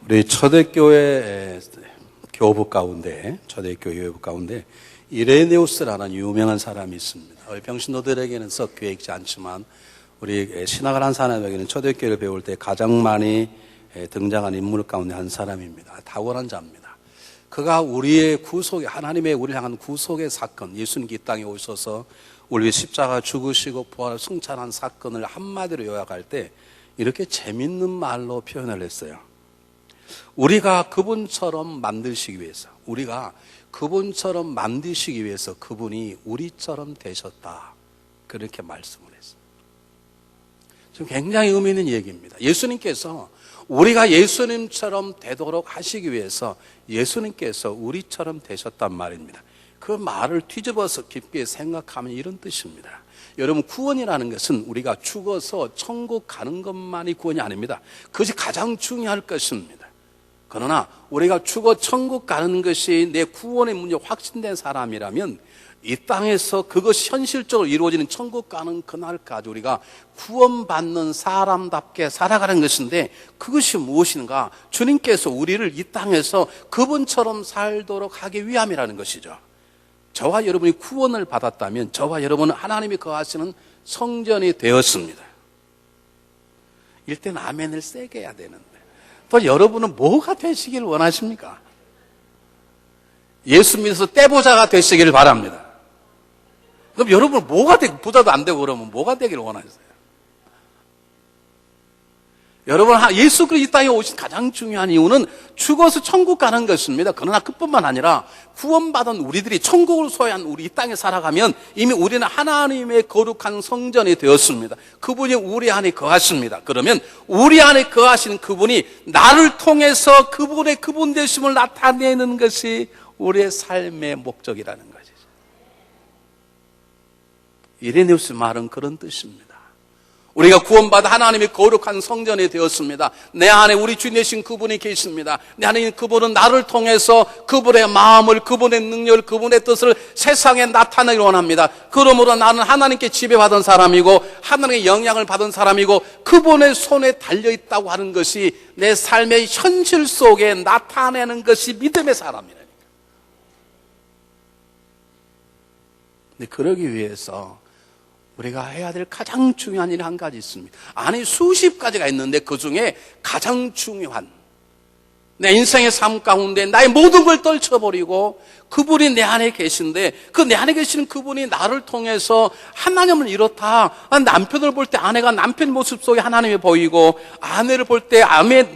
우리 초대교회 교부 가운데 이레네우스라는 유명한 사람이 있습니다. 우리 병신도들에게는 썩 귀해 있지 않지만 우리 신학을 한 사람에게는 초대교회를 배울 때 가장 많이 등장한 인물 가운데 한 사람입니다. 탁월한 자입니다. 그가 우리의 구속의, 하나님의 우리를 향한 구속의 사건, 예수님이 이 땅에 오셔서 우리 십자가 죽으시고 부활을 승천한 사건을 한마디로 요약할 때 이렇게 재밌는 말로 표현을 했어요. 우리가 그분처럼 만드시기 위해서 그분이 우리처럼 되셨다. 그렇게 말씀을 했어요. 지금 굉장히 의미 있는 얘기입니다. 예수님께서 우리가 예수님처럼 되도록 하시기 위해서 예수님께서 우리처럼 되셨단 말입니다. 그 말을 뒤집어서 깊게 생각하면 이런 뜻입니다. 여러분, 구원이라는 것은 우리가 죽어서 천국 가는 것만이 구원이 아닙니다. 그것이 가장 중요할 것입니다. 그러나 우리가 죽어 천국 가는 것이 내 구원의 문제 확신된 사람이라면 이 땅에서 그것이 현실적으로 이루어지는 천국 가는 그날까지 우리가 구원받는 사람답게 살아가는 것인데, 그것이 무엇인가? 주님께서 우리를 이 땅에서 그분처럼 살도록 하기 위함이라는 것이죠. 저와 여러분이 구원을 받았다면 저와 여러분은 하나님이 거하시는 성전이 되었습니다. 이럴 때는 아멘을 세게 해야 되는데, 또 여러분은 뭐가 되시길 원하십니까? 예수 믿어서 떼보자가 되시기를 바랍니다. 그럼 여러분은 뭐가 되고, 부자도 안 되고 그러면 뭐가 되기를 원하세요? 여러분, 예수 그리스도 이 땅에 오신 가장 중요한 이유는 죽어서 천국 가는 것입니다. 그러나 그뿐만 아니라 구원받은 우리들이 천국을 소유한 우리 이 땅에 살아가면 이미 우리는 하나님의 거룩한 성전이 되었습니다. 그분이 우리 안에 거하십니다. 그러면 우리 안에 거하시는 그분이 나를 통해서 그분의 그분 되심을 나타내는 것이 우리의 삶의 목적이라는 것이죠. 이레네우스 말은 그런 뜻입니다. 우리가 구원받아 하나님의 거룩한 성전이 되었습니다. 내 안에 우리 주님 되신 그분이 계십니다. 내 안에 있는 그분은 나를 통해서 그분의 마음을, 그분의 능력을, 그분의 뜻을 세상에 나타내기 원합니다. 그러므로 나는 하나님께 지배받은 사람이고 하나님의 영향을 받은 사람이고 그분의 손에 달려있다고 하는 것이 내 삶의 현실 속에 나타내는 것이 믿음의 사람이라니까. 근데 그러기 위해서 우리가 해야 될 가장 중요한 일이 한 가지 있습니다. 아니, 수십 가지가 있는데 그 중에 가장 중요한, 내 인생의 삶 가운데 나의 모든 걸 떨쳐버리고 그분이 내 안에 계신데, 그 내 안에 계시는 그분이 나를 통해서 하나님을 이렇다. 남편을 볼 때 아내가 남편 모습 속에 하나님이 보이고, 아내를 볼 때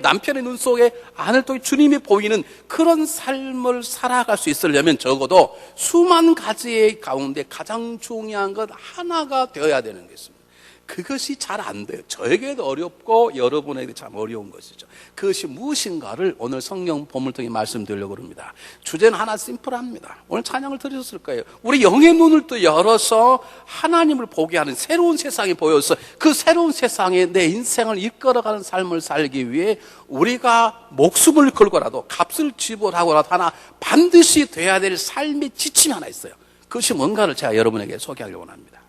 남편의 눈 속에 아내를 통해 주님이 보이는 그런 삶을 살아갈 수 있으려면 적어도 수만 가지의 가운데 가장 중요한 것 하나가 되어야 되는 것입니다. 그것이 잘 안 돼요. 저에게도 어렵고 여러분에게도 참 어려운 것이죠. 그것이 무엇인가를 오늘 성경 본문을 통해 말씀드리려고 합니다. 주제는 하나 심플합니다. 오늘 찬양을 들으셨을 거예요. 우리 영의 눈을 또 열어서 하나님을 보게 하는 새로운 세상이 보여서 그 새로운 세상에 내 인생을 이끌어가는 삶을 살기 위해 우리가 목숨을 걸고라도 값을 지불하고라도 하나 반드시 돼야 될 삶의 지침이 하나 있어요. 그것이 뭔가를 제가 여러분에게 소개하려고 합니다.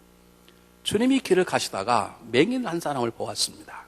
주님이 길을 가시다가 맹인 한 사람을 보았습니다.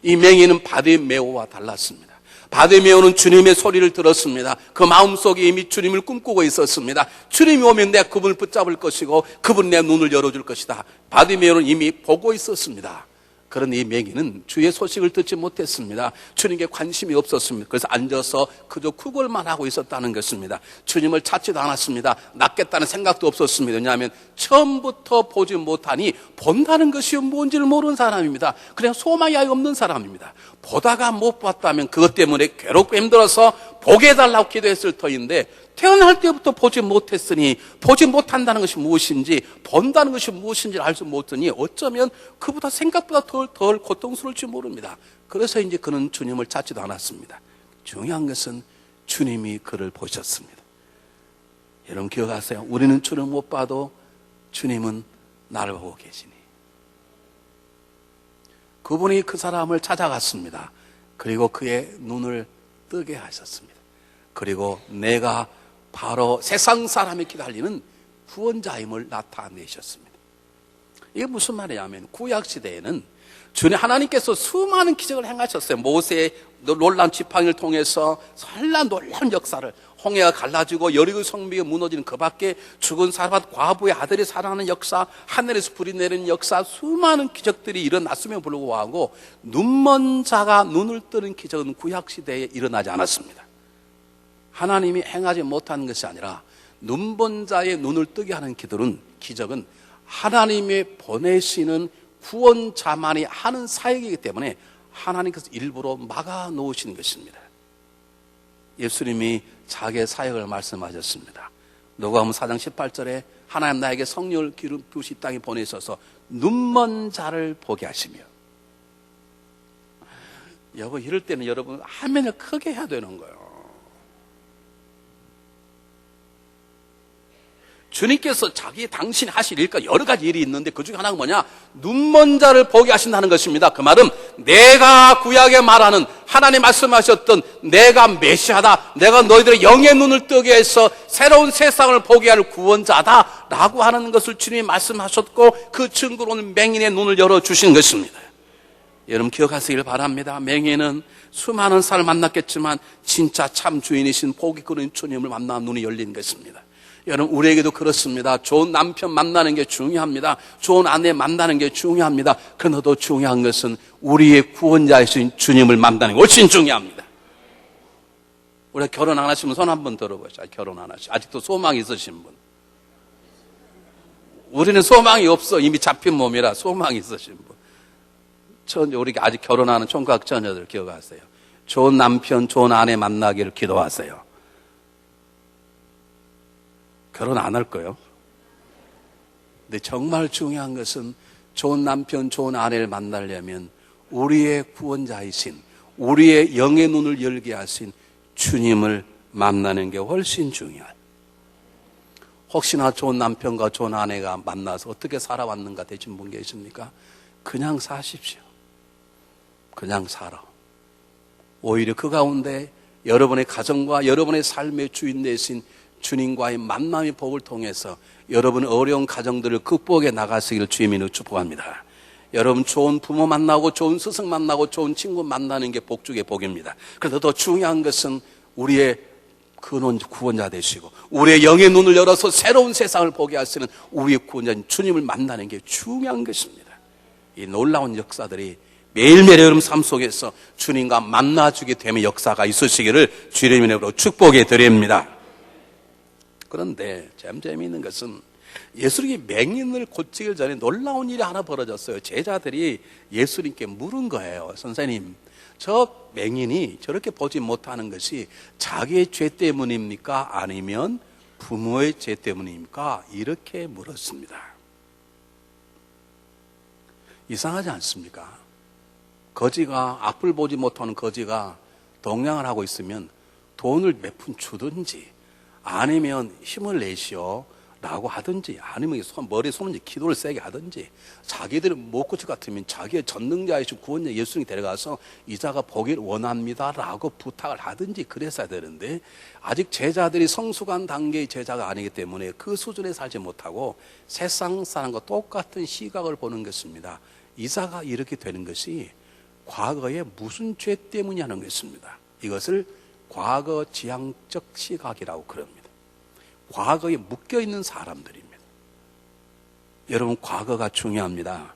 이 맹인은 바디메오와 달랐습니다. 바디메오는 주님의 소리를 들었습니다. 그 마음속에 이미 주님을 꿈꾸고 있었습니다. 주님이 오면 내가 그분을 붙잡을 것이고 그분 내 눈을 열어줄 것이다. 바디메오는 이미 보고 있었습니다. 그런데 이 맹인은 주의 소식을 듣지 못했습니다. 주님께 관심이 없었습니다. 그래서 앉아서 그저 구걸만 하고 있었다는 것입니다. 주님을 찾지도 않았습니다. 낫겠다는 생각도 없었습니다. 왜냐하면 처음부터 보지 못하니 본다는 것이 뭔지를 모르는 사람입니다. 그냥 소망이 아예 없는 사람입니다. 보다가 못 봤다면 그것 때문에 괴롭고 힘들어서 보게 해달라고 기도했을 터인데, 태어날 때부터 보지 못했으니 보지 못한다는 것이 무엇인지, 본다는 것이 무엇인지 알 수 못하니 어쩌면 그보다 생각보다 덜 고통스러울지 모릅니다. 그래서 이제 그는 주님을 찾지도 않았습니다. 중요한 것은 주님이 그를 보셨습니다. 여러분 기억하세요? 우리는 주를 못 봐도 주님은 나를 보고 계시니. 그분이 그 사람을 찾아갔습니다. 그리고 그의 눈을 뜨게 하셨습니다. 그리고 내가 바로 세상 사람이 기다리는 구원자임을 나타내셨습니다. 이게 무슨 말이냐면 구약시대에는 주님 하나님께서 수많은 기적을 행하셨어요. 모세의 놀라운 지팡이를 통해서 선한 놀라운 역사를, 홍해가 갈라지고 여리고 성벽이 무너지는 그 밖에 죽은 사람 과부의 아들이 살아나는 역사, 하늘에서 불이 내리는 역사, 수많은 기적들이 일어났음에도 불구하고 눈먼 자가 눈을 뜨는 기적은 구약시대에 일어나지 않았습니다. 하나님이 행하지 못하는 것이 아니라 눈먼 자의 눈을 뜨게 하는 기적은 하나님이 보내시는 구원자만이 하는 사역이기 때문에 하나님께서 일부러 막아 놓으시는 것입니다. 예수님이 자기의 사역을 말씀하셨습니다. 누가복음 4장 18절에 하나님 나에게 성령을 기름 부으시 땅에 보내셔서 눈먼 자를 보게 하시며, 여보 이럴 때는 여러분 화면을 크게 해야 되는 거예요. 주님께서 당신이 하실 일과 여러 가지 일이 있는데 그 중에 하나가 뭐냐? 눈먼 자를 보게 하신다는 것입니다. 그 말은 내가 구약에 말하는 하나님 말씀하셨던 내가 메시아다, 내가 너희들의 영의 눈을 뜨게 해서 새로운 세상을 보게 할 구원자다 라고 하는 것을 주님이 말씀하셨고, 그 증거로 오늘 맹인의 눈을 열어주신 것입니다. 여러분 기억하시길 바랍니다. 맹인은 수많은 사람을 만났겠지만 진짜 참 주인이신 복이 그런 주님을 만나 눈이 열린 것입니다. 여러분 우리에게도 그렇습니다. 좋은 남편 만나는 게 중요합니다. 좋은 아내 만나는 게 중요합니다. 그러나 더 중요한 것은 우리의 구원자이신 주님을 만나는 게 훨씬 중요합니다. 우리가 결혼 안 하시면 손 한번 들어보시죠. 결혼 안 하시고 아직도 소망이 있으신 분. 우리는 소망이 없어. 이미 잡힌 몸이라 소망이 있으신 분. 우리가 아직 결혼하는 총각 자녀들 기억하세요. 좋은 남편, 좋은 아내 만나기를 기도하세요. 결혼 안 할 거예요. 근데 정말 중요한 것은 좋은 남편, 좋은 아내를 만나려면 우리의 구원자이신, 우리의 영의 눈을 열게 하신 주님을 만나는 게 훨씬 중요해요. 혹시나 좋은 남편과 좋은 아내가 만나서 어떻게 살아왔는가 되신 분 계십니까? 그냥 사십시오. 그냥 살아. 오히려 그 가운데 여러분의 가정과 여러분의 삶의 주인 되신 주님과의 만남의 복을 통해서 여러분 어려운 가정들을 극복해 나가시기를 주님으로 축복합니다. 여러분 좋은 부모 만나고 좋은 스승 만나고 좋은 친구 만나는 게 복 중의 복입니다. 그래서 더 중요한 것은 우리의 근원 구원자 되시고 우리의 영의 눈을 열어서 새로운 세상을 보게 하시는 우리의 구원자인 주님을 만나는 게 중요한 것입니다. 이 놀라운 역사들이 매일매일 여러분 삶 속에서 주님과 만나주게 되면 역사가 있으시기를 주님의 이름으로 축복해 드립니다. 그런데 참 재미있는 것은 예수님이 맹인을 고치기 전에 놀라운 일이 하나 벌어졌어요. 제자들이 예수님께 물은 거예요. 선생님, 저 맹인이 저렇게 보지 못하는 것이 자기의 죄 때문입니까? 아니면 부모의 죄 때문입니까? 이렇게 물었습니다. 이상하지 않습니까? 거지가, 앞을 보지 못하는 거지가 동냥을 하고 있으면 돈을 몇 푼 주든지 아니면 힘을 내시오 라고 하든지 아니면 머리에 손을 기도를 세게 하든지 자기들이 못 고칠 것 같으면 자기의 전능자이신 구원자 예수님이 데려가서 이자가 보기를 원합니다 라고 부탁을 하든지 그랬어야 되는데 아직 제자들이 성숙한 단계의 제자가 아니기 때문에 그 수준에 살지 못하고 세상 사람과 똑같은 시각을 보는 것입니다. 이자가 이렇게 되는 것이 과거에 무슨 죄 때문이냐는 것입니다. 이것을 과거 지향적 시각이라고 그럽니다. 과거에 묶여있는 사람들입니다. 여러분 과거가 중요합니다.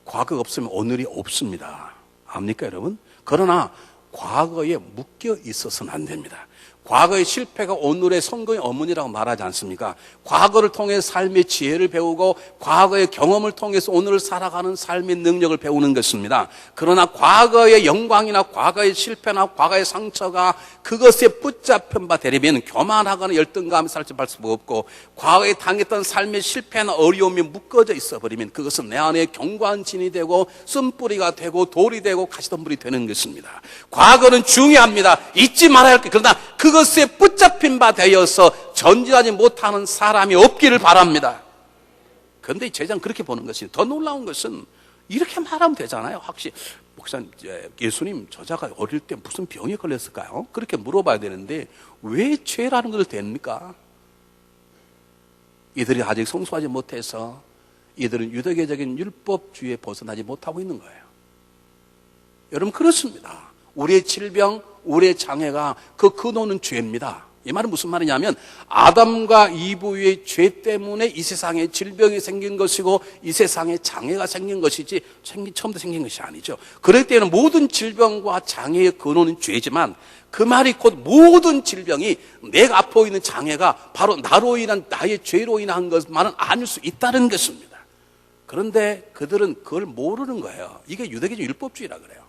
과거가 없으면 오늘이 없습니다. 압니까 여러분? 그러나 과거에 묶여 있어서는 안 됩니다. 과거의 실패가 오늘의 성공의 어머니라고 말하지 않습니까? 과거를 통해 삶의 지혜를 배우고 과거의 경험을 통해서 오늘을 살아가는 삶의 능력을 배우는 것입니다. 그러나 과거의 영광이나 과거의 실패나 과거의 상처가 그것에 붙잡힌 바 되려면 교만하거나 열등감에 살지 말 수가 없고 과거에 당했던 삶의 실패나 어려움이 묶어져 있어버리면 그것은 내 안에 경관진이 되고 쓴뿌리가 되고 돌이 되고 가시덤불이 되는 것입니다. 과거는 중요합니다. 잊지 말아야 할 것. 그러나 그것에 붙잡힌 바 되어서 전진하지 못하는 사람이 없기를 바랍니다. 그런데 제자는 그렇게 보는 것이 더 놀라운 것은 이렇게 말하면 되잖아요. 확실히 목사님, 예수님 저자가 어릴 때 무슨 병에 걸렸을까요? 그렇게 물어봐야 되는데 왜 죄라는 것을 됩니까? 이들이 아직 성숙하지 못해서 이들은 유대교적인 율법주의에 벗어나지 못하고 있는 거예요. 여러분 그렇습니다. 우리의 질병, 우리의 장애가 그 근원은 죄입니다. 이 말은 무슨 말이냐면 아담과 이브의 죄 때문에 이 세상에 질병이 생긴 것이고 이 세상에 장애가 생긴 것이지 처음부터 생긴 것이 아니죠. 그럴 때는 모든 질병과 장애의 근원은 죄지만 그 말이 곧 모든 질병이 내가 앞에 있는 장애가 바로 나로 인한 나의 죄로 인한 것만은 아닐 수 있다는 것입니다. 그런데 그들은 그걸 모르는 거예요. 이게 유대교적 율법주의라 그래요.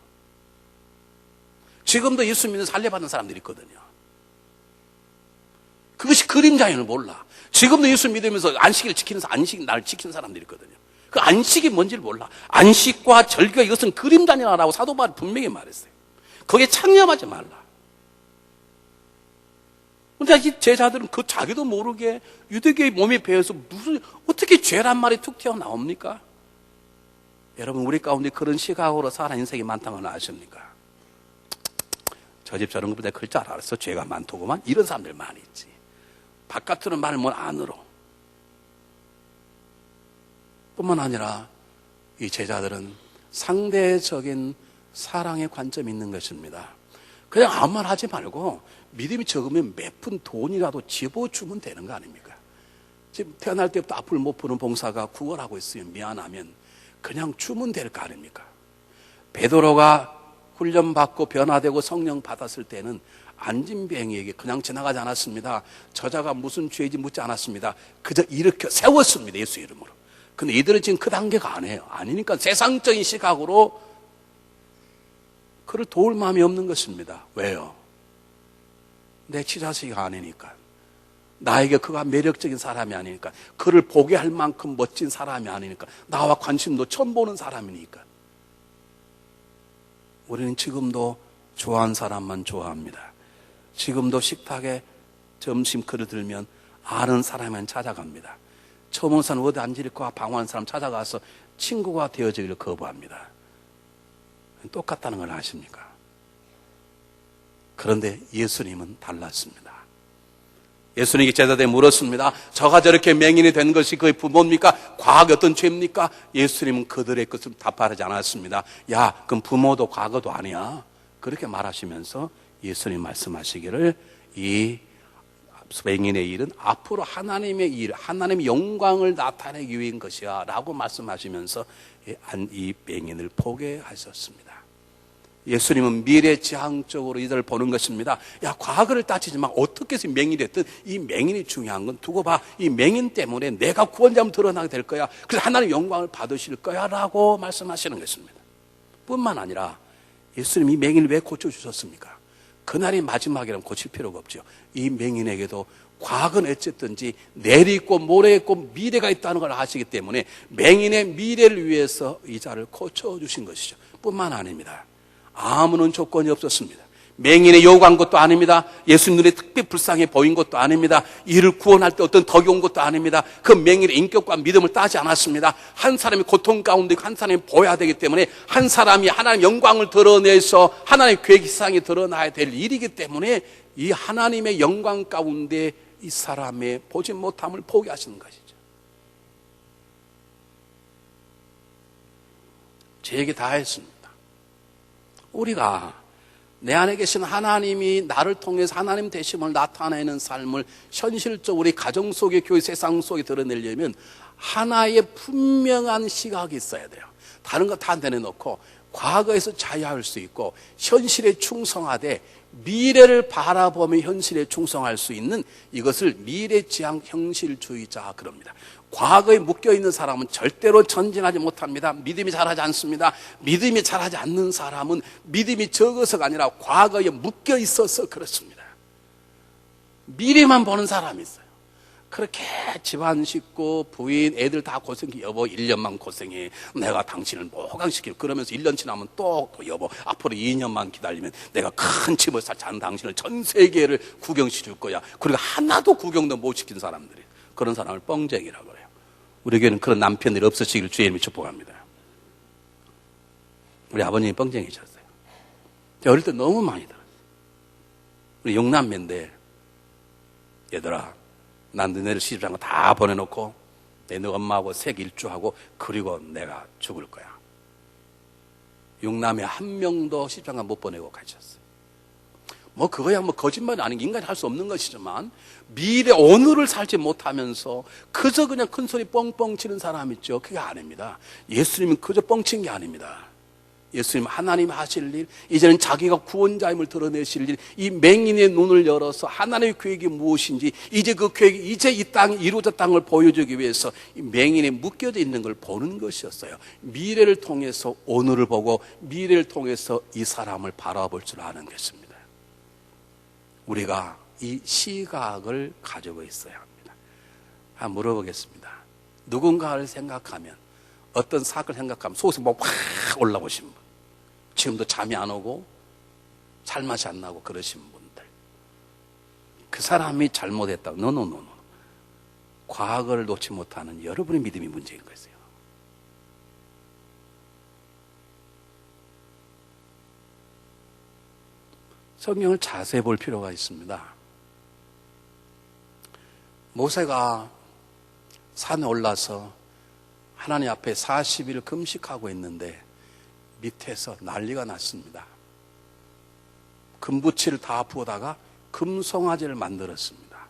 지금도 예수 믿는 살려받는 사람들이 있거든요. 그것이 그림자인을 몰라. 지금도 예수 믿으면서 안식일을 지키면서 안식날 지키는 사람들이 있거든요. 그 안식이 뭔지를 몰라. 안식과 절기가 이것은 그림자니라고 사도 바울이 분명히 말했어요. 거기에 창념하지 말라. 그런데 이 제자들은 그 자기도 모르게 유대교의 몸에 배어서 어떻게 죄란 말이 툭 튀어나옵니까? 여러분 우리 가운데 그런 시각으로 살아 인생이 많다는 걸 아십니까? 저 집 저런 것보다 클 줄 알았어. 죄가 많더구만. 이런 사람들 많이 있지. 바깥으로는 말을 못 안으로. 뿐만 아니라 이 제자들은 상대적인 사랑의 관점이 있는 것입니다. 그냥 아무 말 하지 말고 믿음이 적으면 몇 푼 돈이라도 집어주면 되는 거 아닙니까? 지금 태어날 때부터 앞을 못 보는 봉사가 구걸하고 있으면 미안하면 그냥 주면 될 거 아닙니까? 베드로가 훈련받고 변화되고 성령 받았을 때는 안진뱅이에게 그냥 지나가지 않았습니다. 저자가 무슨 죄인지 묻지 않았습니다. 그저 일으켜 세웠습니다. 예수 이름으로. 근데 이들은 지금 그 단계가 아니에요. 아니니까 세상적인 시각으로 그를 도울 마음이 없는 것입니다. 왜요? 내 치자식이 아니니까. 나에게 그가 매력적인 사람이 아니니까. 그를 보게 할 만큼 멋진 사람이 아니니까. 나와 관심도 처음 보는 사람이니까. 우리는 지금도 좋아하는 사람만 좋아합니다. 지금도 식탁에 점심 그릇 들면 아는 사람만 찾아갑니다. 처음 온 사람 어디 앉을까 방황하는 사람 찾아가서 친구가 되어주기를 거부합니다. 똑같다는 걸 아십니까? 그런데 예수님은 달랐습니다. 예수님이 제자들에게 물었습니다. 저가 저렇게 맹인이 된 것이 그의 부모입니까? 과거에 어떤 죄입니까? 예수님은 그들의 것을 답하지 않았습니다. 야, 그럼 부모도 과거도 아니야. 그렇게 말하시면서 예수님 말씀하시기를 이 맹인의 일은 앞으로 하나님의 일, 하나님의 영광을 나타내기 위한 것이야 라고 말씀하시면서 이 맹인을 포개하셨습니다. 예수님은 미래지향적으로 이들을 보는 것입니다. 야, 과거를 따지지 마. 어떻게 해서 맹인이 됐든 이 맹인이 중요한 건 두고 봐. 이 맹인 때문에 내가 구원자면 드러나게 될 거야. 그래서 하나님 영광을 받으실 거야 라고 말씀하시는 것입니다. 뿐만 아니라 예수님이 이 맹인을 왜 고쳐주셨습니까? 그날이 마지막이라면 고칠 필요가 없죠. 이 맹인에게도 과거는 어쨌든지 내일이 있고 모레 있고 미래가 있다는 걸 아시기 때문에 맹인의 미래를 위해서 이 자를 고쳐주신 것이죠. 뿐만 아닙니다. 아무런 조건이 없었습니다. 맹인의 요구한 것도 아닙니다. 예수님 눈에 특별히 불쌍해 보인 것도 아닙니다. 이를 구원할 때 어떤 덕이 온 것도 아닙니다. 그 맹인의 인격과 믿음을 따지 않았습니다. 한 사람이 고통 가운데 한 사람이 보여야 되기 때문에 한 사람이 하나님의 영광을 드러내서 하나님의 계획상이 드러나야 될 일이기 때문에 이 하나님의 영광 가운데 이 사람의 보지 못함을 포기하시는 것이죠. 제 얘기 다 했습니다. 우리가 내 안에 계신 하나님이 나를 통해서 하나님 되심을 나타내는 삶을 현실적으로 우리 가정 속에 교회 세상 속에 드러내려면 하나의 분명한 시각이 있어야 돼요. 다른 거 다 내려놓고 과거에서 자유할 수 있고 현실에 충성하되 미래를 바라보며 현실에 충성할 수 있는 이것을 미래지향 현실주의자 그럽니다. 과거에 묶여있는 사람은 절대로 전진하지 못합니다. 믿음이 잘하지 않습니다. 믿음이 잘하지 않는 사람은 믿음이 적어서가 아니라 과거에 묶여있어서 그렇습니다. 미래만 보는 사람이 있어요. 그렇게 집안 식구, 부인, 애들 다 고생해. 여보 1년만 고생해. 내가 당신을 모강시킬. 그러면서 1년 지나면 또 여보 앞으로 2년만 기다리면 내가 큰 집을 사는 당신을 전 세계를 구경시킬 거야. 그리고 하나도 구경도 못 시킨 사람들이 그런 사람을 뻥쟁이라고 해요. 우리 교회는 그런 남편들이 없으시기를 주의 이름으로 축복합니다. 우리 아버님이 뻥쟁이셨어요. 제가 어릴 때 너무 많이 들었어요. 우리 영남매인데 얘들아 난 너네를 시집한 거 다 보내놓고 내 엄마하고 색 일주하고 그리고 내가 죽을 거야. 육남에 한 명도 시집장가 못 보내고 가셨어요. 뭐 그거야 뭐 거짓말이 아닌 게 인간이 할 수 없는 것이지만 미래 오늘을 살지 못하면서 그저 그냥 큰 소리 뻥뻥 치는 사람 있죠. 그게 아닙니다. 예수님은 그저 뻥친 게 아닙니다. 예수님 하나님 하실 일, 이제는 자기가 구원자임을 드러내실 일, 이 맹인의 눈을 열어서 하나님의 계획이 무엇인지, 이제 그 계획이 이제 이 땅에 이루어졌다는 걸 보여주기 위해서 이 맹인에 묶여져 있는 걸 보는 것이었어요. 미래를 통해서 오늘을 보고 미래를 통해서 이 사람을 바라볼 줄 아는 것입니다. 우리가 이 시각을 가지고 있어야 합니다. 한번 물어보겠습니다. 누군가를 생각하면, 어떤 사건을 생각하면 속에서 막 확 올라오신 분, 지금도 잠이 안 오고 살맛이 안 나고 그러신 분들, 그 사람이 잘못했다고. 노노노노. 과거를 놓지 못하는 여러분의 믿음이 문제인 거예요. 성경을 자세히 볼 필요가 있습니다. 모세가 산에 올라서 하나님 앞에 40일 금식하고 있는데 밑에서 난리가 났습니다. 금붙이를 다 부어다가 금송아지를 만들었습니다.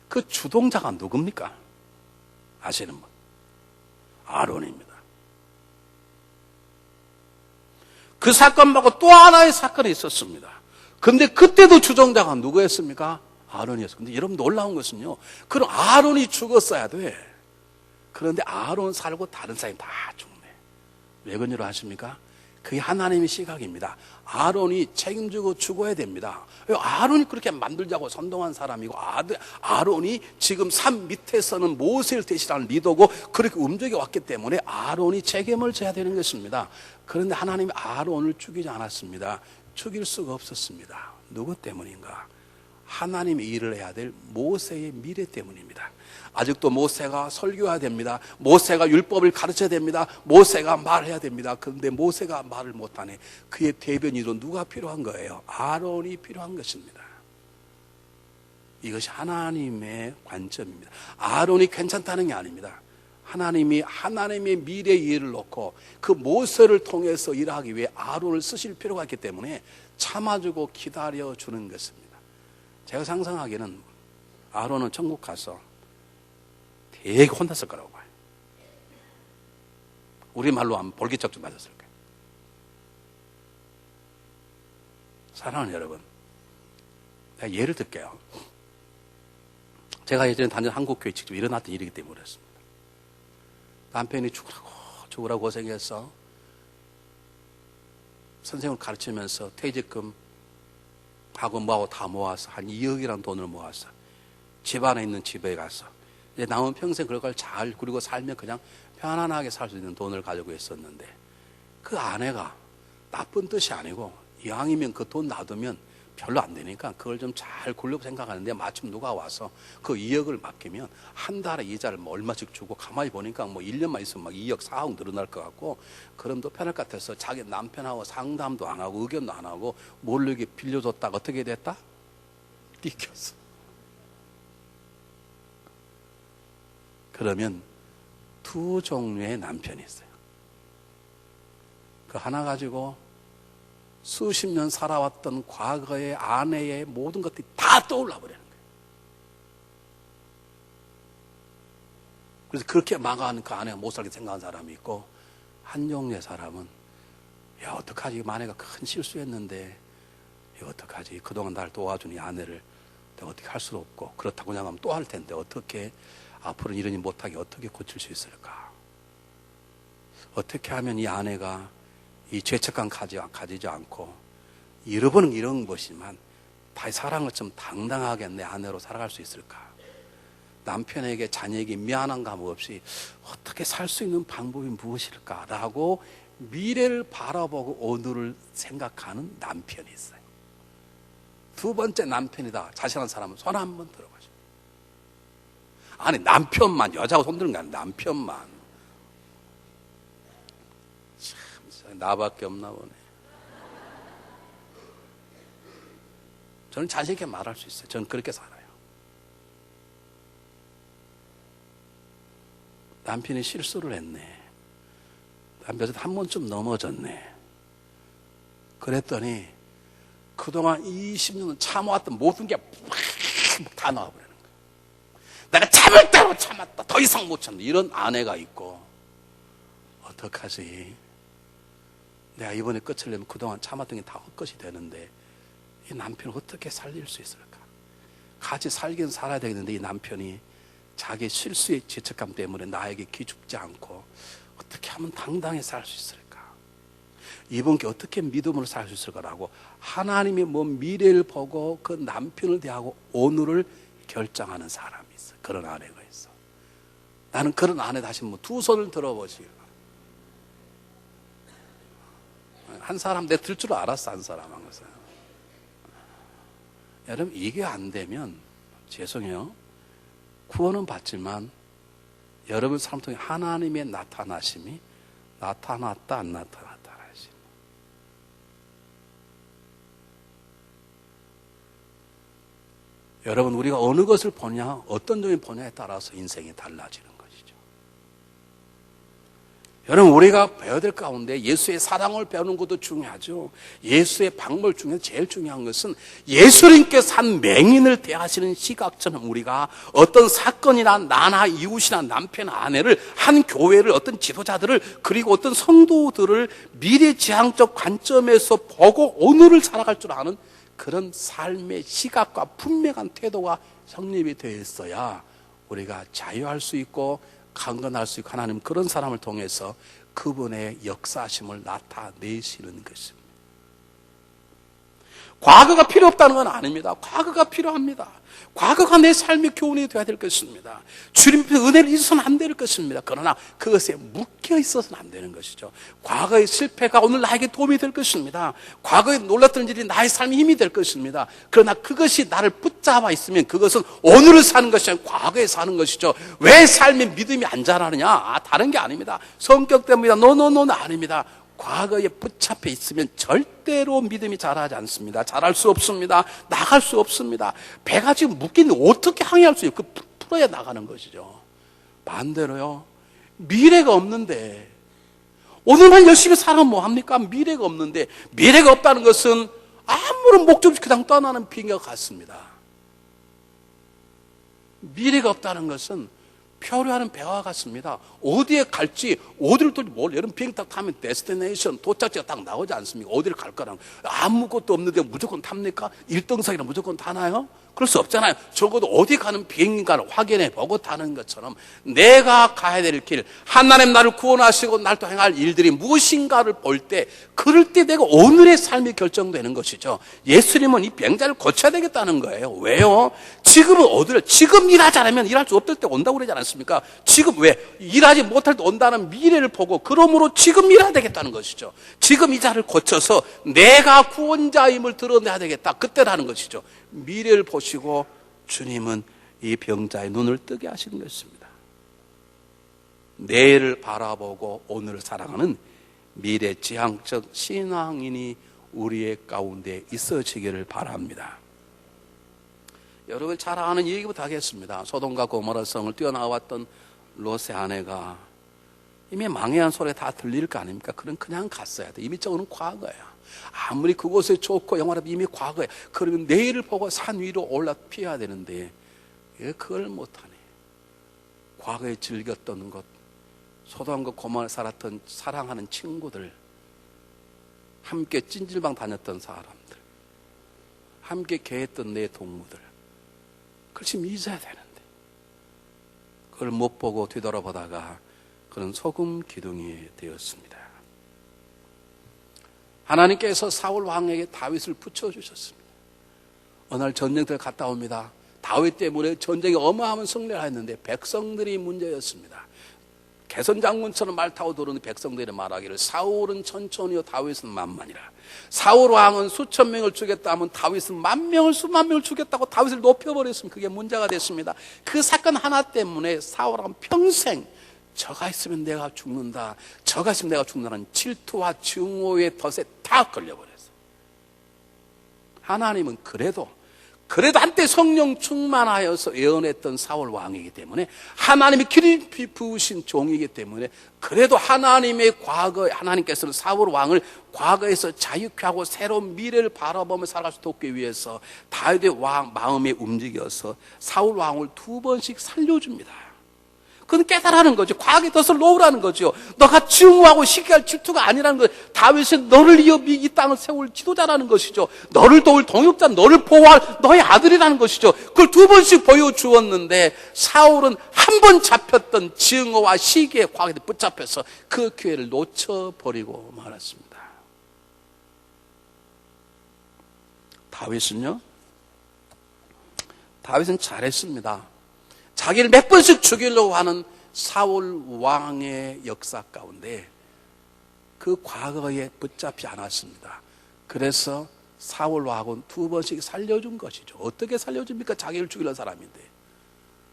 그 주동자가 누굽니까? 아시는 분? 아론입니다. 그 사건 말고 또 하나의 사건이 있었습니다. 근데 그때도 주동자가 누구였습니까? 아론이었어요. 근데 여러분 놀라운 것은요, 그럼 아론이 죽었어야 돼. 그런데 아론 살고 다른 사람이 다 죽네. 왜 그런 줄 아십니까? 그게 하나님의 시각입니다. 아론이 책임지고 죽어야 됩니다. 아론이 그렇게 만들자고 선동한 사람이고, 아론이 지금 산 밑에서는 모세를 대신하는 리더고 그렇게 움직여 왔기 때문에 아론이 책임을 져야 되는 것입니다. 그런데 하나님이 아론을 죽이지 않았습니다. 죽일 수가 없었습니다. 누구 때문인가? 하나님이 일을 해야 될 모세의 미래 때문입니다. 아직도 모세가 설교해야 됩니다. 모세가 율법을 가르쳐야 됩니다. 모세가 말해야 됩니다. 그런데 모세가 말을 못하네. 그의 대변인으로 누가 필요한 거예요? 아론이 필요한 것입니다. 이것이 하나님의 관점입니다. 아론이 괜찮다는 게 아닙니다. 하나님이 하나님의 미래의 일을 놓고 그 모세를 통해서 일하기 위해 아론을 쓰실 필요가 있기 때문에 참아주고 기다려주는 것입니다. 제가 상상하기에는 아론은 천국 가서 되게 혼났을 거라고 봐요. 우리 말로 하면 볼기짝 좀 맞았을 거예요. 사랑하는 여러분, 제가 예를 들게요. 제가 예전에 다니던 한국교회 직접 일어났던 일이기 때문에 그랬습니다. 남편이 죽으라고 고생해서 선생님을 가르치면서 퇴직금 하고 뭐하고 다 모아서 한 2억이라는 돈을 모아서 집 안에 있는 집에 가서 이제 남은 평생 그걸 잘 그리고 살면 그냥 편안하게 살 수 있는 돈을 가지고 있었는데, 그 아내가 나쁜 뜻이 아니고 이왕이면 그 돈 놔두면 별로 안 되니까 그걸 좀 잘 굴려고 생각하는데, 마침 누가 와서 그 2억을 맡기면 한 달에 이자를 뭐 얼마씩 주고, 가만히 보니까 뭐 1년만 있으면 막 2억 4억 늘어날 것 같고, 그럼 더 편할 것 같아서 자기 남편하고 상담도 안 하고 의견도 안 하고 모르게 빌려줬다가 어떻게 됐다? 띠켰어. 그러면 두 종류의 남편이 있어요. 그 하나 가지고 수십 년 살아왔던 과거의 아내의 모든 것들이 다 떠올라 버리는 거예요. 그래서 그렇게 망한 그 아내가 못 살게 생각한 사람이 있고, 한 종류의 사람은 야 어떡하지, 아내가 큰 실수했는데 이거 어떡하지, 그동안 날 도와준 이 아내를 내가 어떻게 할 수도 없고, 그렇다고 생각하면 또 할 텐데 어떻게 앞으로는 이러니 못하게 어떻게 고칠 수 있을까? 어떻게 하면 이 아내가 이 죄책감 가지지 않고, 잃어버리는 이런 것이지만 다시 사랑을 좀 당당하게 내 아내로 살아갈 수 있을까? 남편에게 자녀에게 미안한 감 없이 어떻게 살 수 있는 방법이 무엇일까라고 미래를 바라보고 오늘을 생각하는 남편이 있어요. 두 번째 남편이다 자신한 사람은 손 한번 들어보시죠. 아니 남편만, 여자하고 손드는 게 아니라 남편만. 참 나밖에 없나 보네. 저는 자신 있게 말할 수 있어요. 저는 그렇게 살아요. 남편이 실수를 했네. 남편이 한 번쯤 넘어졌네. 그랬더니 그동안 20년 참아왔던 모든 게 다 나와버리는 거예요. 내가 참을 대로 참았다. 더 이상 못 참다. 이런 아내가 있고, 어떡하지? 내가 이번에 끝을 내면 그동안 참았던 게 다 헛것이 되는데 이 남편을 어떻게 살릴 수 있을까? 같이 살긴 살아야 되겠는데 이 남편이 자기 실수의 죄책감 때문에 나에게 기죽지 않고 어떻게 하면 당당히 살 수 있을까? 이번 게 어떻게 믿음으로 살 수 있을까라고 하나님의 먼 미래를 보고 그 남편을 대하고 오늘을 결정하는 사람이 있어. 그런 아내가 있어. 나는 그런 아내 다시 두 손을 들어보시고, 한 사람 내 들 줄 알았어. 한 사람 한 것은. 여러분, 이게 안 되면 죄송해요. 구원은 받지만 여러분 삶 통해 하나님의 나타나심이 나타났다 안 나타났다 하시. 여러분, 우리가 어느 것을 보냐, 어떤 점을 보냐에 따라서 인생이 달라지는 것이죠. 여러분, 우리가 배워야 될 가운데 예수의 사랑을 배우는 것도 중요하죠. 예수의 방법 중에 제일 중요한 것은 예수님께서 한 맹인을 대하시는 시각처럼 우리가 어떤 사건이나 나나 이웃이나 남편, 아내를, 한 교회를, 어떤 지도자들을, 그리고 어떤 성도들을 미래지향적 관점에서 보고 오늘을 살아갈 줄 아는 그런 삶의 시각과 분명한 태도가 성립이 되어 있어야 우리가 자유할 수 있고 강건할 수 있고 하나님 그런 사람을 통해서 그분의 역사심을 나타내시는 것입니다. 과거가 필요 없다는 건 아닙니다. 과거가 필요합니다. 과거가 내 삶의 교훈이 되어야 될 것입니다. 주님의 은혜를 잊어서는 안 될 것입니다. 그러나 그것에 묶여 있어서는 안 되는 것이죠. 과거의 실패가 오늘 나에게 도움이 될 것입니다. 과거에 놀랐던 일이 나의 삶의 힘이 될 것입니다. 그러나 그것이 나를 붙잡아 있으면 그것은 오늘을 사는 것이 아니라 과거에 사는 것이죠. 왜 삶의 믿음이 안 자라느냐? 다른 게 아닙니다. 성격 때문이다. 노노노는 아닙니다. 과거에 붙잡혀 있으면 절대로 믿음이 자라지 않습니다. 자랄 수 없습니다. 나갈 수 없습니다. 배가 지금 묶이는데 어떻게 항해할 수 있고 풀어야 나가는 것이죠. 반대로요, 미래가 없는데 오늘만 열심히 살아면 뭐합니까? 미래가 없는데, 미래가 없다는 것은 아무런 목적 없이 그냥 떠나는 비행기와 같습니다. 미래가 없다는 것은 표류하는 배와 같습니다. 어디에 갈지, 어디를 돌지 여러분 비행기 딱 타면 데스티네이션, 도착지가 딱 나오지 않습니까? 어디를 갈 거랑. 아무것도 없는데 무조건 탑니까? 1등석이라 무조건 타나요? 그럴 수 없잖아요. 적어도 어디 가는 비행기인가를 확인해 보고 타는 것처럼 내가 가야 될 길, 하나님 나를 구원하시고 날 또 행할 일들이 무엇인가를 볼 때, 그럴 때 내가 오늘의 삶이 결정되는 것이죠. 예수님은 이 병자를 고쳐야 되겠다는 거예요. 왜요? 지금 일하지 않으면 일할 수 없을 때 온다고 그러지 않습니까? 지금 왜? 일하지 못할 때 온다는 미래를 보고, 그러므로 지금 일해야 되겠다는 것이죠. 지금 이 자를 고쳐서 내가 구원자임을 드러내야 되겠다. 그때라는 것이죠. 미래를 보시고 주님은 이 병자의 눈을 뜨게 하시는 것입니다. 내일을 바라보고 오늘을 살아가는 미래지향적 신앙인이 우리의 가운데 있어지기를 바랍니다. 여러분 잘 아는 얘기부터 하겠습니다. 소돔과 고모라 성을 뛰어나왔던 롯의 아내가 이미 망해한 소리 다 들릴 거 아닙니까? 그냥 갔어야 돼. 이미 저거는 과거야. 아무리 그곳에 좋고 영화라도 이미 과거야. 그러면 내일을 보고 산 위로 올라 피해야 되는데 왜 그걸 못하네? 과거에 즐겼던 것, 소돔과 고모라를 살았던 사랑하는 친구들, 함께 찜질방 다녔던 사람들, 함께 개했던 내 동무들, 그걸 지금 잊어야 되는데 그걸 못 보고 뒤돌아보다가 그런 소금 기둥이 되었습니다. 하나님께서 사울 왕에게 다윗을 붙여주셨습니다. 어느 날 전쟁터에 갔다 옵니다. 다윗 때문에 전쟁에 어마어마한 승리를 했는데 백성들이 문제였습니다. 개선장군처럼 말 타고 들어오는 백성들이 말하기를 사울은 천천히요 다윗은 만만이라. 사울 왕은 수천 명을 죽였다 하면 다윗은 수만 명을 죽였다고 다윗을 높여버렸으면 그게 문제가 됐습니다. 그 사건 하나 때문에 사울 왕은 평생 저가 있으면 내가 죽는다, 저가 있으면 내가 죽는다는 질투와 증오의 덫에 다 걸려버렸어요. 하나님은 그래도 그래도 한때 성령 충만하여서 예언했던 사울 왕이기 때문에 하나님이 기름 부으신 종이기 때문에 그래도 하나님의 과거 하나님께서는 사울 왕을 과거에서 자유케 하고 새로운 미래를 바라보며 살아갈 수 있게 위해서 다윗의 왕 마음에 움직여서 사울 왕을 2번씩 살려줍니다. 그건 깨달아는 거죠. 과거의 덫을 놓으라는 거죠. 너가 증오하고 시기할 질투가 아니라는 거예요. 다윗은 너를 이어 이 땅을 세울 지도자라는 것이죠. 너를 도울 동역자, 너를 보호할 너의 아들이라는 것이죠. 그걸 2번씩 보여주었는데 사울은 한 번 잡혔던 증오와 시기에 과거에 붙잡혀서 그 기회를 놓쳐버리고 말았습니다. 다윗은 잘했습니다. 자기를 몇 번씩 죽이려고 하는 사울 왕의 역사 가운데 그 과거에 붙잡지 않았습니다. 그래서 사울 왕은 2번씩 살려준 것이죠. 어떻게 살려줍니까? 자기를 죽이려는 사람인데.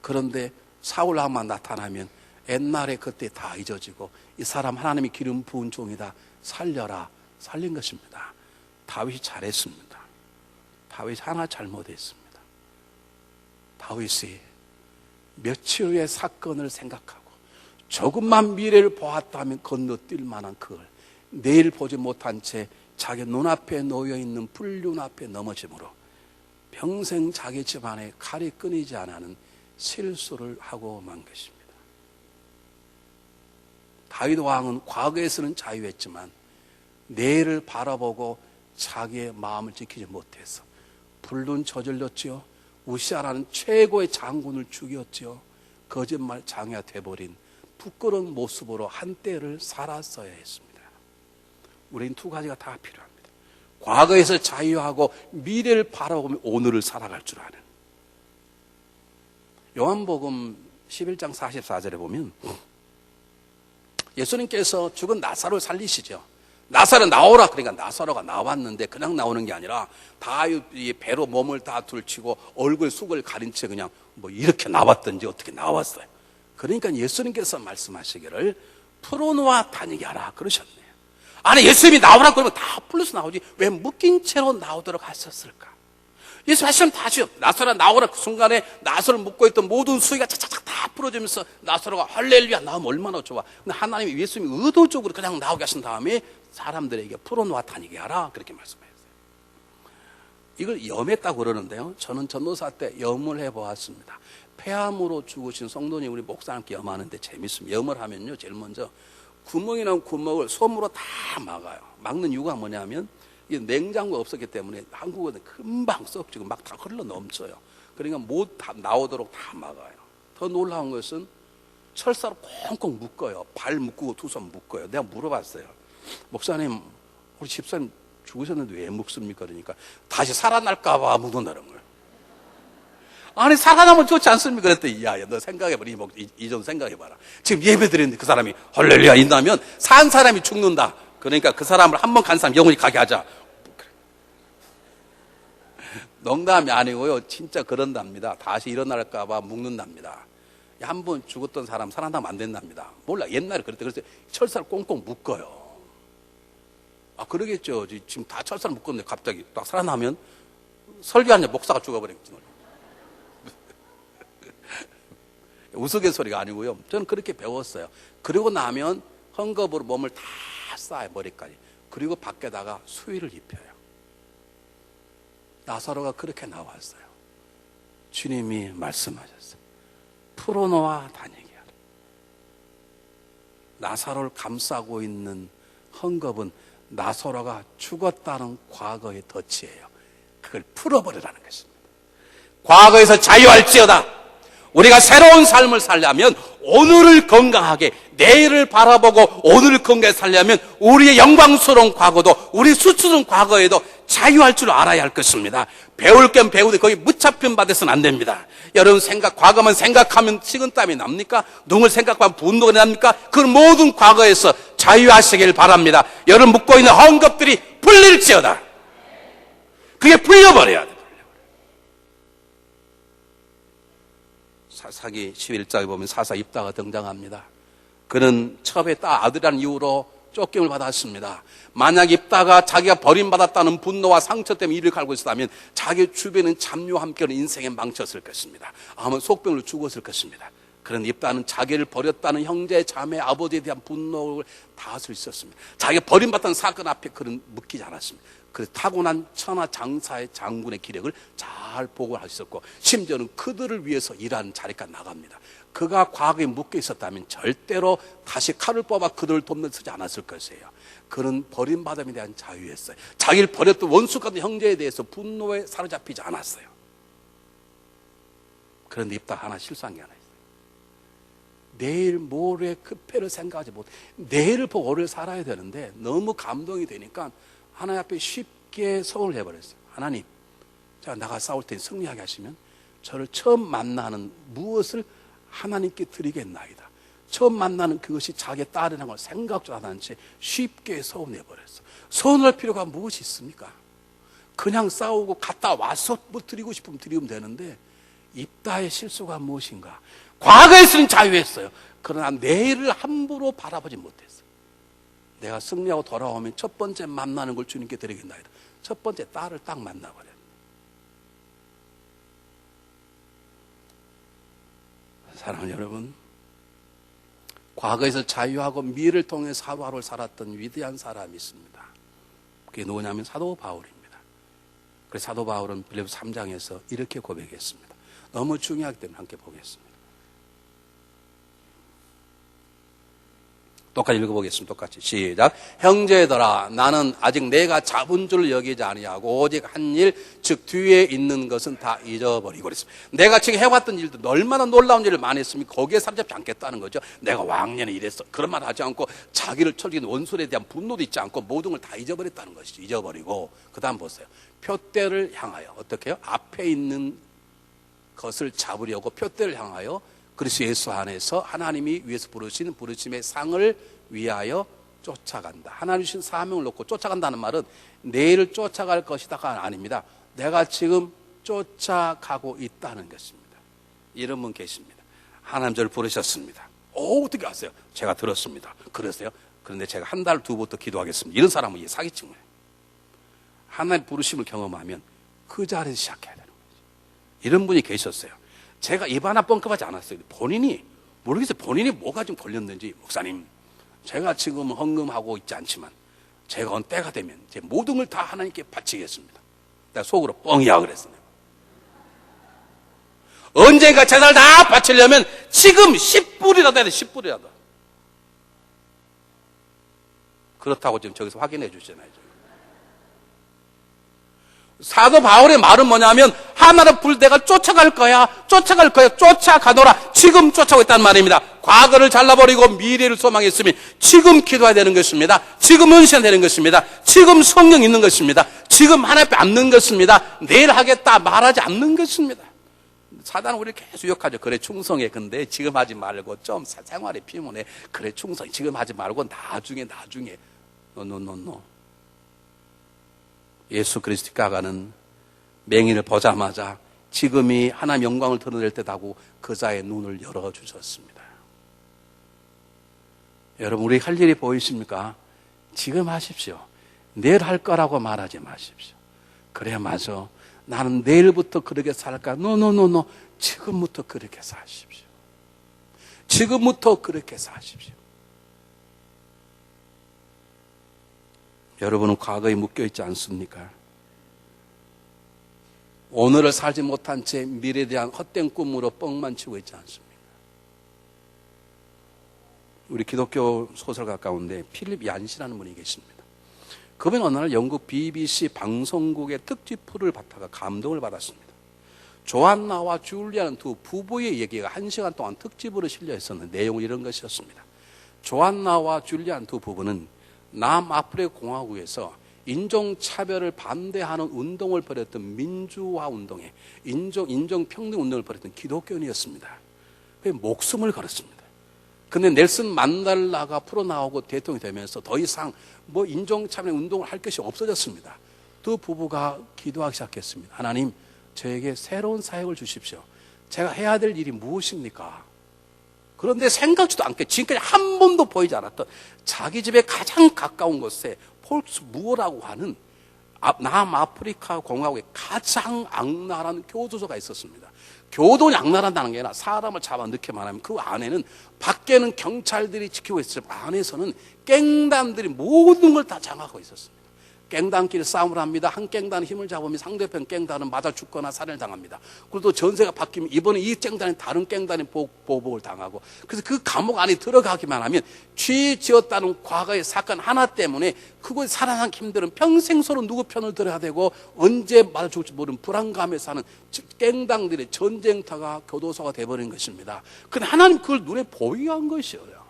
그런데 사울 왕만 나타나면 옛날에 그때 다 잊어지고 이 사람 하나님이 기름 부은 종이다. 살려라. 살린 것입니다. 다윗이 잘했습니다. 다윗이 하나 잘못했습니다. 다윗이 며칠 후의 사건을 생각하고 조금만 미래를 보았다면 건너뛸 만한 그걸 내일 보지 못한 채 자기 눈앞에 놓여있는 불륜 앞에 넘어짐으로 평생 자기 집안에 칼이 끊이지 않는 실수를 하고 만 것입니다. 다윗 왕은 과거에서는 자유했지만 내일을 바라보고 자기의 마음을 지키지 못해서 불륜 저질렀지요. 우시아라는 최고의 장군을 죽였죠. 거짓말 장애가 돼버린 부끄러운 모습으로 한때를 살았어야 했습니다. 우리는 2가지가 다 필요합니다. 과거에서 자유하고 미래를 바라보며 오늘을 살아갈 줄 아는. 요한복음 11장 44절에 보면 예수님께서 죽은 나사로를 살리시죠. 나사로 나오라. 그러니까 나사로가 나왔는데 그냥 나오는 게 아니라 다 배로 몸을 다 둘치고 얼굴 숙을 가린 채 그냥 뭐 이렇게 나왔든지 어떻게 나왔어요. 그러니까 예수님께서 말씀하시기를 풀어놓아 다니게 하라 그러셨네요. 아니 예수님이 나오라 그러면 다 풀려서 나오지 왜 묶인 채로 나오도록 하셨을까? 예수 말씀 다 하시오. 나사로 나오라. 그 순간에 나사로를 묶고 있던 모든 수위가 착착착 다 풀어지면서 나사로가 할렐루야 나오면 얼마나 좋아. 근데 하나님이 예수님이 의도적으로 그냥 나오게 하신 다음에 사람들에게 풀어놓아 다니게 하라 그렇게 말씀하셨어요. 이걸 염했다고 그러는데요. 저는 전도사 때 염을 해보았습니다. 폐암으로 죽으신 성도님 우리 목사님께 염하는데 재밌습니다. 염을 하면요 제일 먼저 구멍이 나온 구멍을 솜으로 다 막아요. 막는 이유가 뭐냐면 이게 냉장고가 없었기 때문에 한국은 금방 썩지고 막 다 흘러 넘쳐요. 그러니까 못 나오도록 다 막아요. 더 놀라운 것은 철사로 꽁꽁 묶어요. 발 묶고 2손 묶어요. 내가 물어봤어요. 목사님 우리 집사님 죽으셨는데 왜 묶습니까? 그러니까 다시 살아날까 봐 묶는다는 거예요. 아니 살아나면 좋지 않습니까? 그랬더니 야 너 생각해봐라. 이전 생각해봐라. 지금 예배 드리는데 그 사람이 할렐루야 인다면 산 사람이 죽는다. 그러니까 그 사람을 한 번 간 사람 영원히 가게 하자. 농담이 아니고요. 진짜 그런답니다. 다시 일어날까 봐 묶는답니다. 한 번 죽었던 사람 살아나면 안 된답니다. 몰라 옛날에 그랬대. 그래서 철사를 꽁꽁 묶어요. 아 그러겠죠. 지금 다 철사를 묶었는데 갑자기 딱 살아나면 설교하는 목사가 죽어버리겠죠. 우스갯소리가 아니고요. 저는 그렇게 배웠어요. 그리고 나면 헝겊으로 몸을 다 쌓아요. 머리까지. 그리고 밖에다가 수의를 입혀요. 나사로가 그렇게 나왔어요. 주님이 말씀하셨어요. 풀어놓아 다니게 하라. 나사로를 감싸고 있는 헝겊은 나사로가 죽었다는 과거의 덫이에요. 그걸 풀어버리라는 것입니다. 과거에서 자유할지어다. 우리가 새로운 삶을 살려면 오늘을 건강하게 내일을 바라보고 오늘을 건강하게 살려면 우리의 영광스러운 과거도 우리 수치스러운 과거에도 자유할 줄 알아야 할 것입니다. 배울 겸 배우되 거기 무차편 받아서는 안 됩니다. 여러분 과거만 생각하면 식은땀이 납니까? 누굴 생각하면 분노가 납니까? 그 모든 과거에서 자유하시길 바랍니다. 여러분 묶고 있는 헝겊들이 풀릴지어다. 그게 풀려버려야 돼. 사사기 11장에 보면 사사 입다가 등장합니다. 그는 첩의 딸 아들이라는 이유로 쫓김을 받았습니다. 만약 입다가 자기가 버림받았다는 분노와 상처 때문에 이를 갈고 있었다면 자기 주변은 잡류와 함께는 인생에 망쳤을 것입니다. 아마 속병으로 죽었을 것입니다. 그런 입다는 자기를 버렸다는 형제, 자매, 아버지에 대한 분노를 다 할 수 있었습니다. 자기가 버림받았다는 사건 앞에 그는 묶이지 않았습니다. 그래서 타고난 천하장사의 장군의 기력을 잘 보고할 수 있었고, 심지어는 그들을 위해서 일하는 자리까지 나갑니다. 그가 과거에 묶여 있었다면 절대로 다시 칼을 뽑아 그들을 돕는 데 쓰지 않았을 것이에요. 그는 버림받음에 대한 자유였어요. 자기를 버렸던 원수 같은 형제에 대해서 분노에 사로잡히지 않았어요. 그런데 입다 하나 실수한 게 하나 있어요. 내일 모레 그 패를 생각하지 못해. 내일을 보고 오늘 살아야 되는데 너무 감동이 되니까 하나님 앞에 쉽게 서운을 해버렸어요. 하나님, 제가 나가 싸울 때 승리하게 하시면 저를 처음 만나는 무엇을 하나님께 드리겠나이다. 처음 만나는 그것이 자기의 딸이라는 걸 생각도 안 한 채 쉽게 서운해버렸어. 서운할 필요가 무엇이 있습니까? 그냥 싸우고 갔다 와서 뭐 드리고 싶으면 드리면 되는데, 입다의 실수가 무엇인가? 과거에서는 자유했어요. 그러나 내일을 함부로 바라보지 못했어요. 내가 승리하고 돌아오면 첫 번째 만나는 걸 주님께 드리겠나이다. 첫 번째 딸을 딱 만나버렸네. 사랑하는 여러분, 과거에서 자유하고 미래를 통해서 하루하루를 살았던 위대한 사람이 있습니다. 그게 누구냐면 사도 바울입니다. 그래서 사도 바울은 빌립보서 3장에서 이렇게 고백했습니다. 너무 중요하기 때문에 함께 보겠습니다. 똑같이 읽어보겠습니다. 똑같이 시작. 형제들아, 나는 아직 내가 잡은 줄 여기지 아니하고 오직 한 일, 즉 뒤에 있는 것은 다 잊어버리고 그랬습니다. 내가 지금 해왔던 일도 얼마나 놀라운 일을 많이 했으면 거기에 사로잡지 않겠다는 거죠. 내가 왕년에 이랬어, 그런 말 하지 않고 자기를 철기는 원수에 대한 분노도 있지 않고 모든 걸 다 잊어버렸다는 것이죠. 잊어버리고 그 다음 보세요. 표대를 향하여 어떻게 해요? 앞에 있는 것을 잡으려고 표대를 향하여 그리스도 예수 안에서 하나님이 위에서 부르신 부르심의 상을 위하여 쫓아간다. 하나님 주신 사명을 놓고 쫓아간다는 말은 내일을 쫓아갈 것이다가 아닙니다. 내가 지금 쫓아가고 있다는 것입니다. 이런 분 계십니다. 하나님 저를 부르셨습니다. 어떻게 아세요? 제가 들었습니다. 그러세요? 그런데 제가 한 달, 두 번부터 기도하겠습니다. 이런 사람은 이게 사기친 거예요. 하나님 부르심을 경험하면 그 자리에서 시작해야 되는 거죠. 이런 분이 계셨어요. 제가 입 하나 뻥끗하지 않았어요. 본인이 모르겠어요. 본인이 뭐가 좀 걸렸는지, 목사님, 제가 지금 헌금하고 있지 않지만 제가 어느 때가 되면 제 모든 걸 다 하나님께 바치겠습니다. 내가 속으로 뻥이야 그랬어요. 언젠가 재산을 다 바치려면 지금 10불이라도 해야 돼. 10불이라도. 그렇다고 지금 저기서 확인해 주시잖아요. 사도 바울의 말은 뭐냐면 하나를 불 내가 쫓아갈 거야, 쫓아가노라. 지금 쫓아오고 있다는 말입니다. 과거를 잘라버리고 미래를 소망했으면 지금 기도해야 되는 것입니다. 지금 헌신해야 되는 것입니다. 지금 성령 있는 것입니다. 지금 하나님 앞에 앉는 것입니다. 내일 하겠다 말하지 않는 것입니다. 사단은 우리를 계속 욕하죠. 그래 충성해. 근데 지금 하지 말고 좀 생활에 피곤해. 그래 충성. 지금 하지 말고 나중에. 노. 예수 그리스도께 가는 맹인을 보자마자 지금이 하나님 영광을 드러낼 때다고 그자의 눈을 열어주셨습니다. 여러분, 우리 할 일이 보이십니까? 지금 하십시오. 내일 할 거라고 말하지 마십시오. 그래 맞아. 나는 내일부터 그렇게 살까? 노. 지금부터 그렇게 사십시오. 지금부터 그렇게 사십시오. 여러분은 과거에 묶여있지 않습니까? 오늘을 살지 못한 채 미래에 대한 헛된 꿈으로 뻥만 치고 있지 않습니까? 우리 기독교 소설가 가운데 필립 얀시라는 분이 계십니다. 그분이 어느 날 영국 BBC 방송국의 특집 프로를 받다가 감동을 받았습니다. 조안나와 줄리아는 두 부부의 얘기가 1시간 동안 특집으로 실려 있었는데 내용은 이런 것이었습니다. 조안나와 줄리아는 두 부부는 남아프리카 공화국에서 인종차별을 반대하는 운동을 벌였던 민주화 운동에 인종평등 운동을 벌였던 기독교인이었습니다. 그래서 목숨을 걸었습니다. 근데 넬슨 만델라가 풀어나오고 대통령이 되면서 더 이상 뭐 인종차별 운동을 할 것이 없어졌습니다. 두 부부가 기도하기 시작했습니다. 하나님, 저에게 새로운 사역을 주십시오. 제가 해야 될 일이 무엇입니까? 그런데 생각지도 않게 지금까지 한 번도 보이지 않았던 자기 집에 가장 가까운 곳에 폴스무어라고 하는 남아프리카 공화국의 가장 악랄한 교도소가 있었습니다. 교도는 악랄하다는 게 아니라 사람을 잡아 넣게 말하면 그 안에는 밖에는 경찰들이 지키고 있었지만 안에서는 갱단들이 모든 걸 다 장악하고 있었습니다. 갱단끼리 싸움을 합니다. 한 갱단은 힘을 잡으면 상대편 갱단은 맞아 죽거나 살해를 당합니다. 그리고 또 전세가 바뀌면 이번에 이 갱단이 다른 갱단이 보복을 당하고, 그래서 그 감옥 안에 들어가기만 하면 죄 지었다는 과거의 사건 하나 때문에 그곳에 살아남기 힘들은 평생 서로 누구 편을 들어야 되고 언제 맞아 죽을지 모르는 불안감에 사는 갱단들의 전쟁터가 교도소가 되어버린 것입니다. 그런데 하나님 그걸 눈에 보이게 한 것이에요.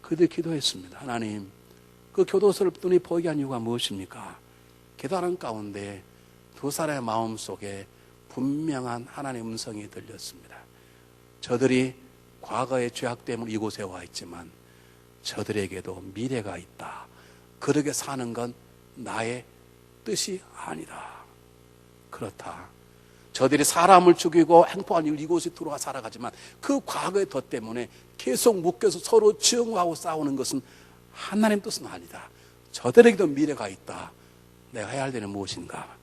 그들 기도했습니다. 하나님, 그 교도소를 눈에 보이게 한 이유가 무엇입니까? 기도하는 가운데 두 사람의 마음속에 분명한 하나님의 음성이 들렸습니다. 저들이 과거의 죄악 때문에 이곳에 와 있지만 저들에게도 미래가 있다. 그렇게 사는 건 나의 뜻이 아니다. 그렇다. 저들이 사람을 죽이고 행포한 이곳에 들어와 살아가지만 그 과거의 덫 때문에 계속 묶여서 서로 증오하고 싸우는 것은 하나님 뜻은 아니다. 저들에게도 미래가 있다. 내가 해야 할 일은 무엇인가?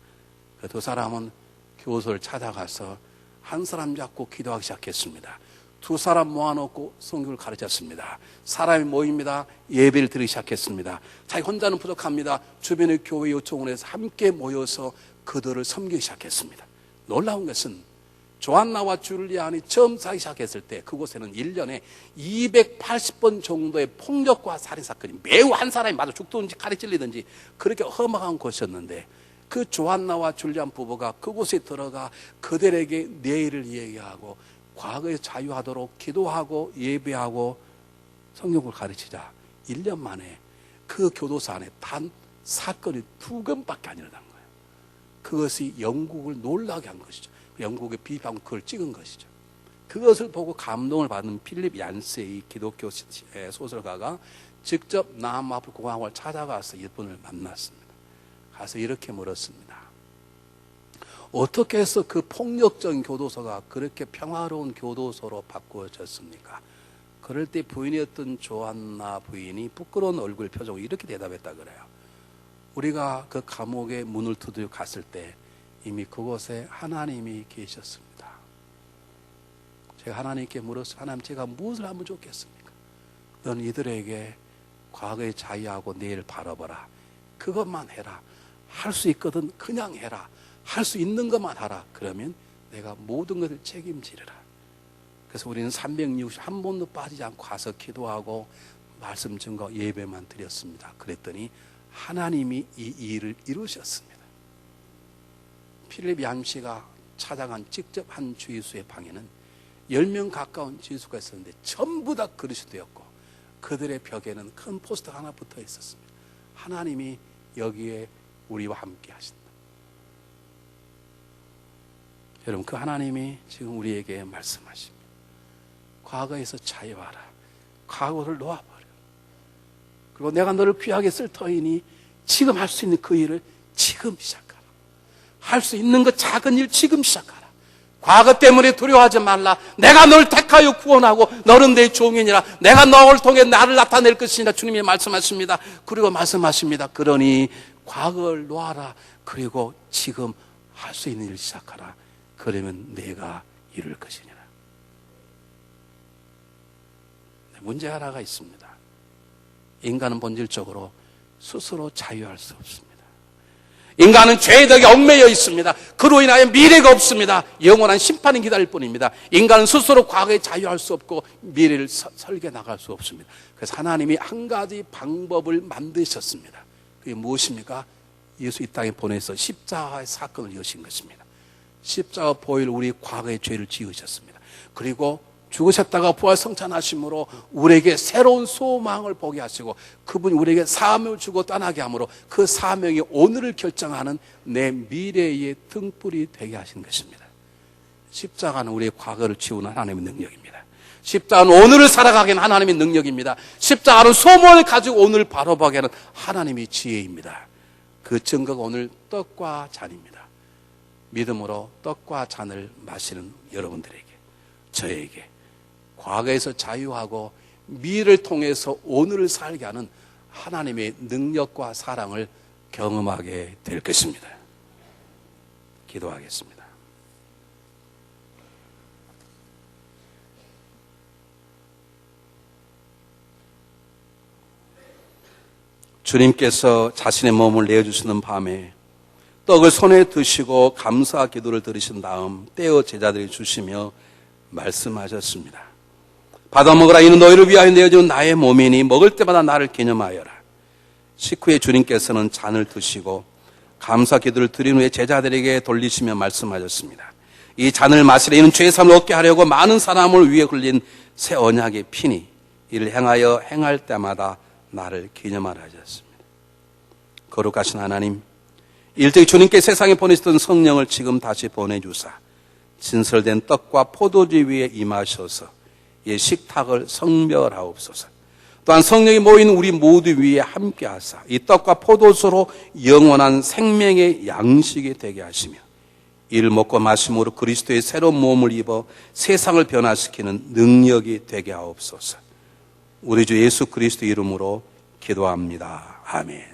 그 두 사람은 교도소를 찾아가서 한 사람 잡고 기도하기 시작했습니다. 두 사람 모아놓고 성경을 가르쳤습니다. 사람이 모입니다. 예배를 드리기 시작했습니다. 자기 혼자는 부족합니다. 주변의 교회 요청을 해서 함께 모여서 그들을 섬기기 시작했습니다. 놀라운 것은 조안나와 줄리안이 처음 살기 시작했을 때 그곳에는 1년에 280번 정도의 폭력과 살인사건이 매우 한 사람이 맞아 죽든지 칼에 찔리든지 그렇게 험악한 곳이었는데, 그 조안나와 줄리안 부부가 그곳에 들어가 그들에게 내일을 얘기하고 과거에 자유하도록 기도하고 예배하고 성경을 가르치자 1년 만에 그 교도소 안에 단 사건이 2건밖에 안 일어난 거예요. 그것이 영국을 놀라게 한 것이죠. 영국의 비방 그걸 찍은 것이죠. 그것을 보고 감동을 받은 필립 얀스의 기독교 소설가가 직접 남아프리카 공화국을 찾아가서 이분을 만났습니다. 가서 이렇게 물었습니다. 어떻게 해서 그 폭력적인 교도소가 그렇게 평화로운 교도소로 바꾸어졌습니까? 그럴 때 부인이었던 조안나 부인이 부끄러운 얼굴 표정으로 이렇게 대답했다 그래요. 우리가 그 감옥의 문을 두드려 갔을 때 이미 그곳에 하나님이 계셨습니다. 제가 하나님께 물었어요. 하나님, 제가 무엇을 하면 좋겠습니까? 넌 이들에게 과거의 자유하고 내일 바라보라. 그것만 해라. 할 수 있거든 그냥 해라. 할 수 있는 것만 하라. 그러면 내가 모든 것을 책임지리라. 그래서 우리는 361번도 빠지지 않고 가서 기도하고 말씀 증거 예배만 드렸습니다. 그랬더니 하나님이 이 일을 이루셨습니다. 필립 얀씨가 찾아간 직접 한 주의수의 방에는 10명 가까운 주의수가 있었는데 전부 다 그릇이 되었고 그들의 벽에는 큰 포스터가 하나 붙어 있었습니다. 하나님이 여기에 우리와 함께 하신다. 여러분, 그 하나님이 지금 우리에게 말씀하십니다. 과거에서 자유하라. 과거를 놓아버려. 그리고 내가 너를 귀하게 쓸 터이니 지금 할 수 있는 그 일을 지금 시작하라. 할 수 있는 것 작은 일 지금 시작하라. 과거 때문에 두려워하지 말라. 내가 널 택하여 구원하고 너는 내 종이니라. 내가 너를 통해 나를 나타낼 것이니라. 주님이 말씀하십니다. 그리고 말씀하십니다. 그러니 과거를 놓아라. 그리고 지금 할 수 있는 일을 시작하라. 그러면 내가 이룰 것이니라. 문제 하나가 있습니다. 인간은 본질적으로 스스로 자유할 수 없습니다. 인간은 죄의 덕에 얽매여 있습니다. 그로 인하여 미래가 없습니다. 영원한 심판이 기다릴 뿐입니다. 인간은 스스로 과거에 자유할 수 없고 미래를 설계 나갈 수 없습니다. 그래서 하나님이 한 가지 방법을 만드셨습니다. 그게 무엇입니까? 예수 이 땅에 보내서 십자가의 사건을 여신 것입니다. 십자가 보혈 우리 과거의 죄를 지으셨습니다. 그리고 죽으셨다가 부활 성찬하심으로 우리에게 새로운 소망을 보게 하시고 그분이 우리에게 사명을 주고 떠나게 함으로 그 사명이 오늘을 결정하는 내 미래의 등불이 되게 하신 것입니다. 십자가는 우리의 과거를 지우는 하나님의 능력입니다. 십자가는 오늘을 살아가게 하는 하나님의 능력입니다. 십자가는 소망을 가지고 오늘을 바라보게 하는 하나님의 지혜입니다. 그 증거가 오늘 떡과 잔입니다. 믿음으로 떡과 잔을 마시는 여러분들에게, 저에게 과거에서 자유하고 미래를 통해서 오늘을 살게 하는 하나님의 능력과 사랑을 경험하게 될 것입니다. 기도하겠습니다. 주님께서 자신의 몸을 내어주시는 밤에 떡을 손에 드시고 감사 기도를 드리신 다음 떼어 제자들이 주시며 말씀하셨습니다. 받아 먹으라. 이는 너희를 위하여 내어준 나의 몸이니 먹을 때마다 나를 기념하여라. 식후에 주님께서는 잔을 드시고 감사 기도를 드린 후에 제자들에게 돌리시며 말씀하셨습니다. 이 잔을 마시라. 이는 죄사함을 얻게 하려고 많은 사람을 위해 흘린 새 언약의 피니 이를 행하여 행할 때마다 나를 기념하라 하셨습니다. 거룩하신 하나님, 일찍 주님께 세상에 보내시던 성령을 지금 다시 보내주사 진설된 떡과 포도주 위에 임하셔서 이 식탁을 성별하옵소서. 또한 성령이 모인 우리 모두 위에 함께 하사 이 떡과 포도주로 영원한 생명의 양식이 되게 하시며 이를 먹고 마심으로 그리스도의 새로운 몸을 입어 세상을 변화시키는 능력이 되게 하옵소서. 우리 주 예수 그리스도 이름으로 기도합니다. 아멘.